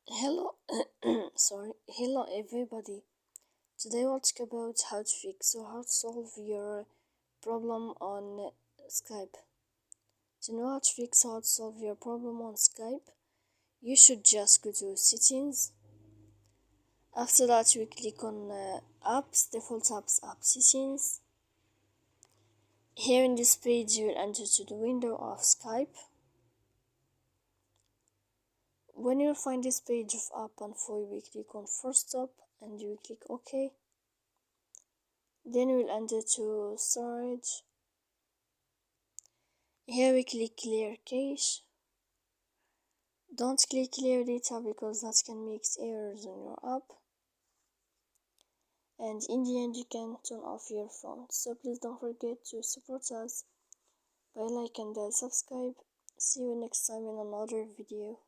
Hello, hello everybody. Today we'll talk about how to fix or how to solve your problem on Skype. To know how to fix or how to solve your problem on Skype, you should just go to settings. After that, we click on apps, default apps, app settings. Here in this page, you will enter to the window of Skype. When you find this page of app info, you will click on first stop and you will click OK. Then we'll enter to storage. Here we click clear cache. Don't click clear data because that can make errors on your app. And in the end, you can turn off your phone. So please don't forget to support us by like and subscribe. See you next time in another video.